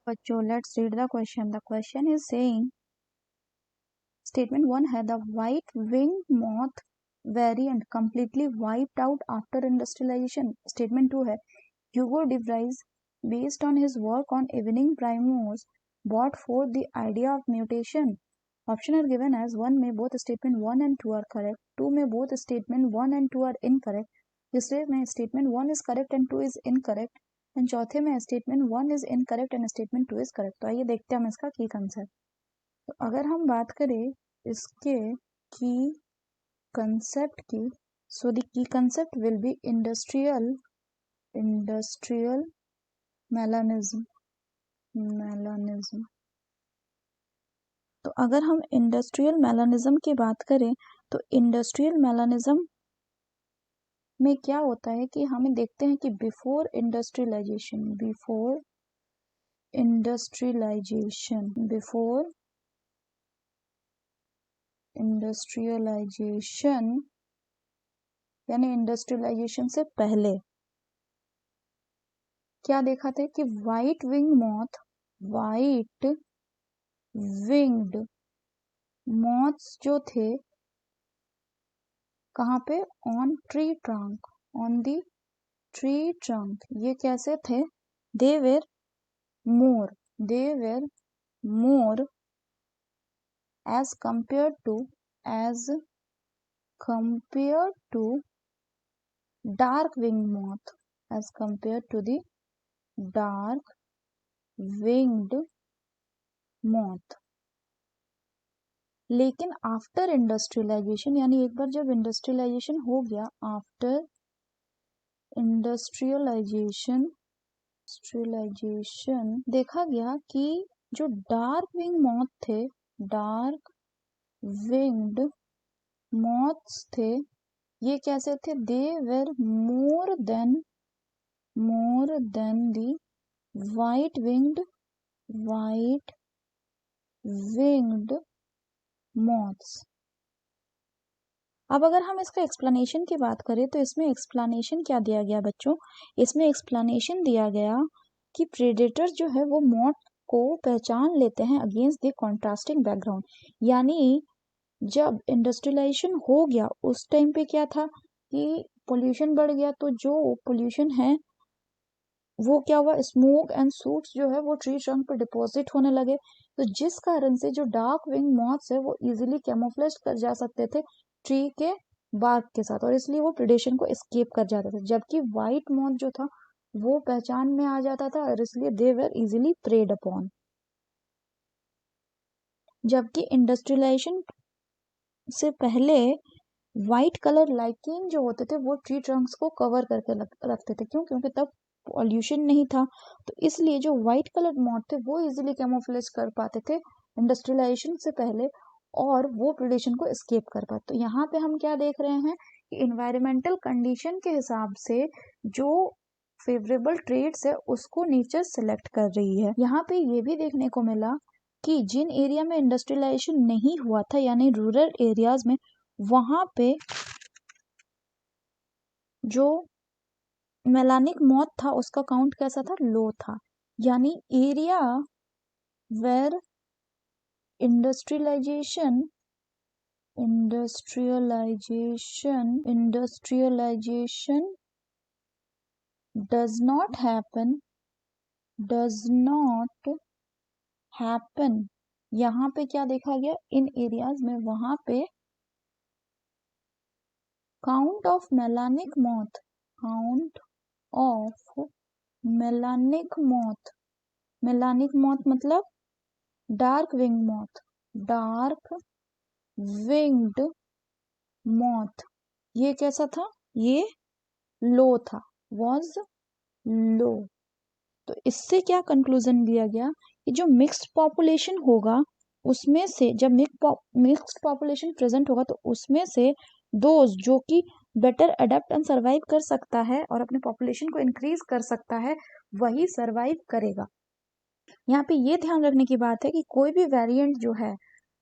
बच्चों let's read the question. The question is saying statement 1 है the white wing moth variant completely wiped out after industrialization. Statement 2 है Hugo de Vries based on his work on evening primrose brought forth the idea of mutation. Option are given as 1 में both statement 1 and 2 are correct, 2 में both statement 1 and 2 are incorrect, तीसरे में statement 1 is correct and 2 is incorrect, and चौथे में statement 1 is incorrect and statement 2 is correct. तो आइए देखते हैं हम इसका की कंसेप्ट. तो अगर हम बात करें इसके की कंसेप्ट की, so the key concept will be industrial melanism. तो अगर हम इंडस्ट्रियल मेलानिज्म की बात करें तो इंडस्ट्रियल मेलानिज्म में क्या होता है कि हमें देखते हैं कि बिफोर इंडस्ट्रियलाइजेशन यानी इंडस्ट्रियलाइजेशन से पहले क्या देखा था कि वाइट विंग्ड मॉथ्स जो थे कहाँ पे, ऑन द ट्री ट्रंक, ये कैसे थे, they were more as compared to dark winged moth, as compared to the dark winged moth. लेकिन आफ्टर इंडस्ट्रियलाइजेशन यानी एक बार जब इंडस्ट्रियलाइजेशन हो गया, आफ्टर इंडस्ट्रियलाइजेशन देखा गया कि जो डार्क विंग मॉथ्स थे ये कैसे थे, they were more than the white winged moths. अब अगर हम इसका एक्सप्लेनेशन की बात करें तो इसमें एक्सप्लेनेशन क्या दिया गया बच्चों, इसमें एक्सप्लेनेशन दिया गया कि प्रेडेटर्स जो है वो मॉथ को पहचान लेते हैं अगेंस्ट द कॉन्ट्रास्टिंग बैकग्राउंड. यानी जब इंडस्ट्रियलाइजेशन हो गया उस टाइम पे क्या था कि पोल्यूशन बढ़ गया, तो जो पोल्यूशन है वो क्या हुआ, स्मोक एंड सूट्स जो है वो ट्री ट्रंक पर डिपॉजिट होने लगे. तो जिस कारण से जो डार्क विंग मॉथ्स है वो इजीली कैमोफ्लेज कर जा सकते थे ट्री के बार्क के साथ, और इसलिए वो प्रेडेशन को एस्केप कर जाते थे. जबकि व्हाइट मॉथ जो था वो पहचान में आ जाता था और इसलिए दे वर इजीली प्रेड अपॉन. जबकि इंडस्ट्रियलाइजेशन से पहले व्हाइट कलर लाइकेन जो होते थे वो ट्री ट्रंक्स को कवर करके रखते थे. क्यों? क्योंकि तब पॉल्यूशन नहीं था, तो इसलिए जो व्हाइट कलर मॉथ थे वो इजीली कैमोफ्लेज कर पाते थे इंडस्ट्रियलाइजेशन से पहले और वो प्रेडेशन को एस्केप कर पाते. तो यहाँ पे हम क्या देख रहे हैं कि इन्वायरमेंटल कंडीशन के हिसाब से जो फेवरेबल ट्रेड्स है उसको नेचर सेलेक्ट कर रही है. यहाँ पे ये भी देखने को मिला कि जिन एरिया में इंडस्ट्रियलाइजेशन नहीं हुआ था यानी रूरल एरियाज में, वहां पे जो मेलानिक मॉथ था उसका काउंट कैसा था, लो था. यानी area where industrialization does not happen. यहाँ पे क्या देखा गया, इन एरियाज में वहां पे काउंट ऑफ मेलानिक मॉथ मतलब डार्क विंग्ड मॉथ ये कैसा था, ये लो था, वॉज लो. तो इससे क्या कंक्लूजन दिया गया कि जो मिक्स्ड पॉपुलेशन होगा उसमें से, जब मिक्स्ड पॉपुलेशन प्रेजेंट होगा तो उसमें से दोज जो कि बेटर अडेप्ट एंड सर्वाइव कर सकता है और अपने पॉपुलेशन को इंक्रीज कर सकता है वही सर्वाइव करेगा. यहाँ पे ये ध्यान रखने की बात है कि कोई भी वेरिएंट जो है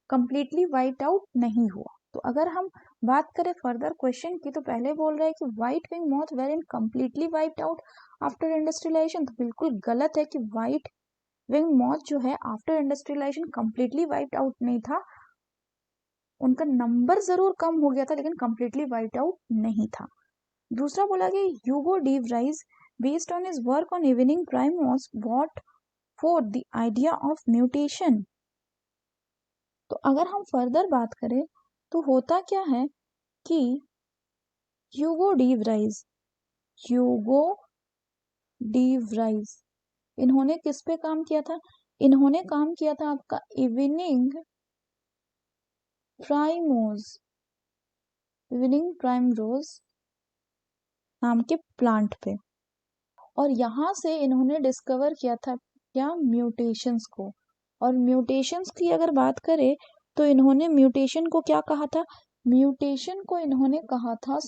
कंप्लीटली वाइट आउट नहीं हुआ. तो अगर हम बात करें फर्दर क्वेश्चन की तो पहले बोल रहे हैं कि white wing moth variant completely wiped out after industrialization. तो बिल्कुल गलत है कि व्हाइट विंग मॉथ जो है after industrialization completely wiped out नहीं था, उनका नंबर जरूर कम हो गया था लेकिन कंप्लीटली वाइप्ड आउट नहीं था। दूसरा बोला कि Hugo de Vries based on his work on evening prime was what for the idea of mutation. तो अगर हम फर्दर बात करें तो होता क्या है कि ह्यूगो डी व्राइज इन्होंने किस पे काम किया था? इन्होंने काम किया था आपका इवनिंग प्राइमरोज नाम के प्लांट पे, और यहां से इन्होंने डिस्कवर किया था क्या? म्यूटेशंस को। और म्यूटेशंस की अगर बात करें तो इन्होंने म्यूटेशन को क्या कहा था? म्यूटेशन को इन्होंने कहा था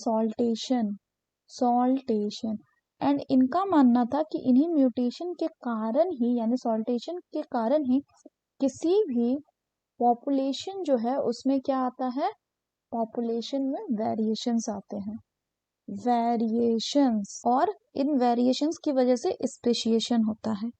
सॉल्टेशन। एंड इनका मानना था कि इन्हीं म्यूटेशन के कारण ही, यानी सॉल्टेशन के कारण ही किसी भी पॉपुलेशन जो है उसमें क्या आता है? पॉपुलेशन में वेरिएशंस आते हैं, और इन वेरिएशंस की वजह से स्पेशिएशन होता है।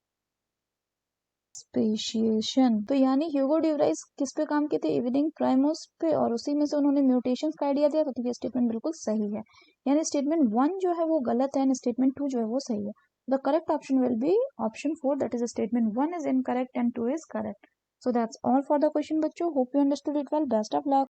तो यानी ह्यूगो डी व्राइज किस पे काम किए थे? इवनिंग प्राइमोस पे, और उसी में से उन्होंने म्यूटेशंस का आइडिया दिया। तो ये स्टेटमेंट बिल्कुल सही है, यानी स्टेटमेंट 1 जो है वो गलत है, स्टेटमेंट 2 जो है वो सही है। The correct option will be option 4, that is statement 1 is incorrect and 2 is correct. So that's all for the question बच्चों. Hope you understood it well. Best of luck.